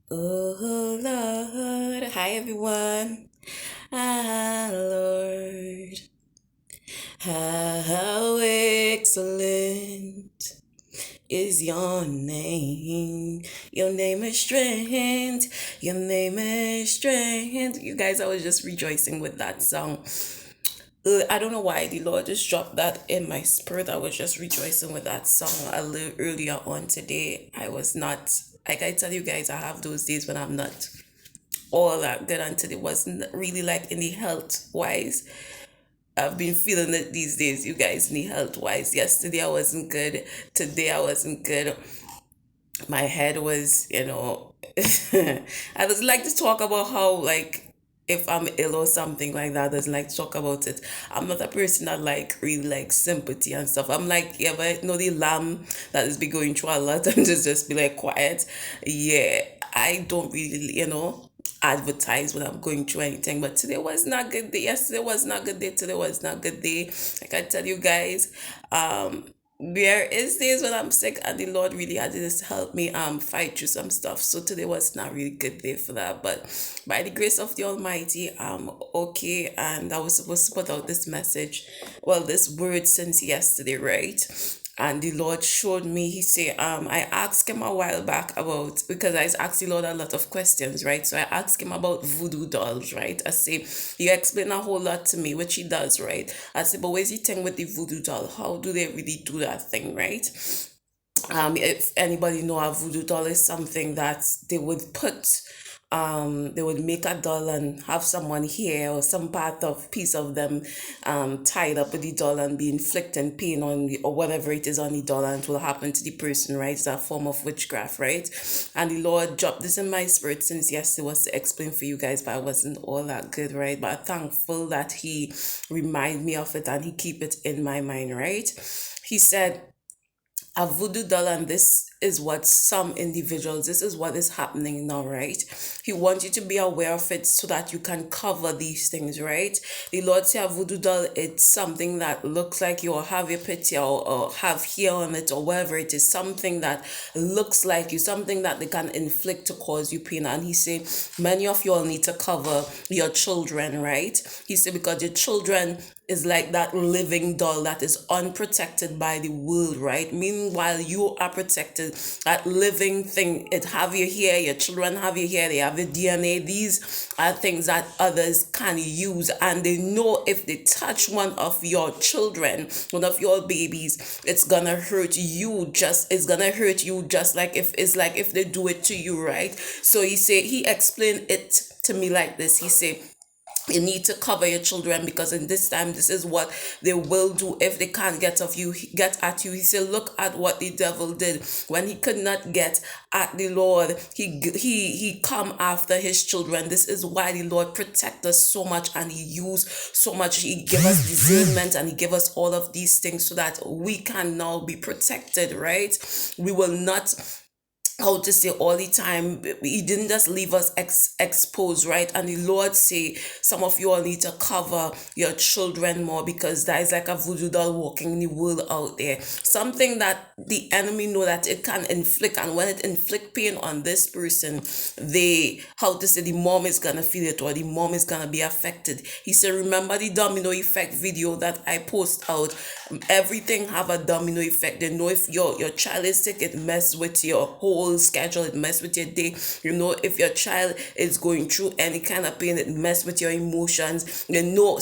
Oh Lord, hi everyone. Ah Lord, how excellent is your name. Your name is strength. Your name is strength. You guys, I was just rejoicing with that song. I don't know why the Lord just dropped that in my spirit. I was just rejoicing with that song a little earlier on today. I was not, like I tell you guys, I have those days when I'm not all that good until it wasn't really like in the health wise. I've been feeling it these days, you guys, in the health wise. Yesterday I wasn't good. Today I wasn't good. My head was, I just like to talk about how, like, if I'm ill or something like that, I just like to talk about it. I'm not a person that like really like sympathy and stuff. I'm like, yeah, but know the lamb that is be going through a lot and just be like quiet. Yeah, I don't really, advertise when I'm going through anything. But today was not a good day. Yesterday was not a good day. Today was not a good day. Like I tell you guys, there is days when I'm sick and the Lord really had to just help me fight through some stuff. So today was not really good day for that. But by the grace of the Almighty, I'm okay. And I was supposed to put out this message, well, this word since yesterday, right? And the Lord showed me, he said, I asked him a while back about, because I asked the Lord a lot of questions, right? So I asked him about voodoo dolls, right? I say, he explained a whole lot to me, which he does, right? I said, but where's the thing with the voodoo doll? How do they really do that thing, right? If anybody know, a voodoo doll is something that they would put, they would make a doll and have someone here or some part of piece of them tied up with the doll and be inflicting pain on or whatever it is on the doll, and it will happen to the person, right? It's a form of witchcraft, right? And the Lord dropped this in my spirit since yesterday was to explain for you guys, but I wasn't all that good, right? But I'm thankful that he remind me of it and he keep it in my mind, right? He said, a voodoo doll, and this is what some individuals, this is what is happening now, right? He wants you to be aware of it so that you can cover these things, right? The Lord say a voodoo doll, it's something that looks like you, or have a picture, or have hair on it, or whatever it is, something that looks like you, something that they can inflict to cause you pain. And he say many of you all need to cover your children, right? He said because your children is like that living doll that is unprotected by the world, right? Meanwhile, you are protected. That living thing, it have you here, your children have you here, they have your DNA. These are things that others can use, and they know if they touch one of your children, one of your babies, it's gonna hurt you. It's gonna hurt you just like if it's like if they do it to you, right? So he explained it to me like this. He said, you need to cover your children because in this time this is what they will do if they can't get at you. He said, look at what the devil did when he could not get at the Lord. He come after his children. This is why the Lord protect us so much, and he use so much. He give us discernment and he give us all of these things so that we can now be protected, right? We will not, how to say, all the time. He didn't just leave us exposed, right? And the Lord say some of you all need to cover your children more, because that is like a voodoo doll walking in the world out there, something that the enemy know that it can inflict. And when it inflict pain on this person, they, how to say, the mom is gonna feel it, or the mom is gonna be affected. He said, remember the domino effect video that I post out? Everything have a domino effect. They know if your child is sick, it mess with your whole schedule, it mess with your day. If your child is going through any kind of pain, it mess with your emotions.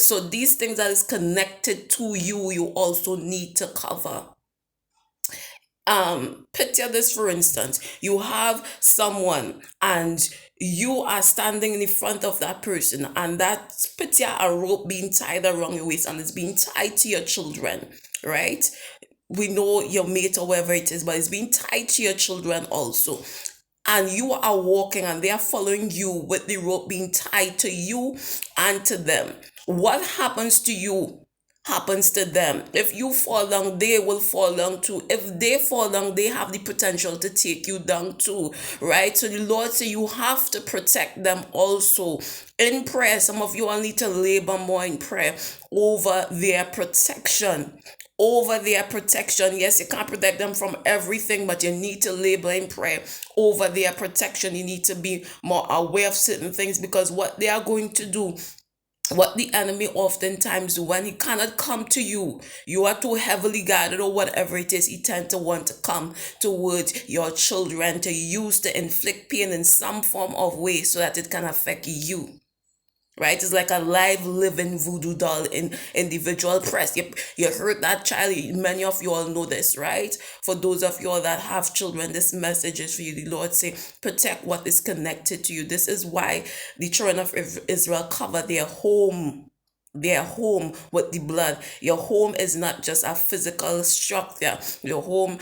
So these things that is connected to you, you also need to cover. Picture this, for instance, you have someone and you are standing in the front of that person, and that picture a rope being tied around your waist and it's being tied to your children, right? We know your mate or whatever it is, but it's being tied to your children also. And you are walking and they are following you with the rope being tied to you and to them. What happens to you happens to them. If you fall down, they will fall down too. If they fall down, they have the potential to take you down too, right? So the Lord said you have to protect them also in prayer. Some of you all need to labor more in prayer over their protection, over their protection. Yes, you can't protect them from everything, but you need to labor in prayer over their protection. You need to be more aware of certain things, because what they are going to do, what the enemy oftentimes do when he cannot come to you, you are too heavily guarded or whatever it is, he tend to want to come towards your children, to use, to inflict pain in some form of way so that it can affect you. Right? It's like a live living voodoo doll in individual press. You heard that child. Many of you all know this, right? For those of you all that have children, this message is for you. The Lord say, protect what is connected to you. This is why the children of Israel cover their home with the blood. Your home is not just a physical structure. Your home,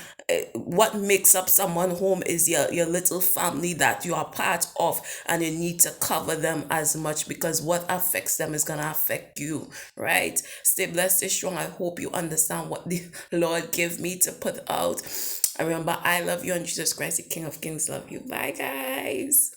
what makes up someone's home is your little family that you are part of, and you need to cover them as much, because what affects them is gonna affect you, right? Stay blessed, stay strong. I hope you understand what the Lord gave me to put out. And remember, I love you, and Jesus Christ, the King of Kings, love you. Bye, guys.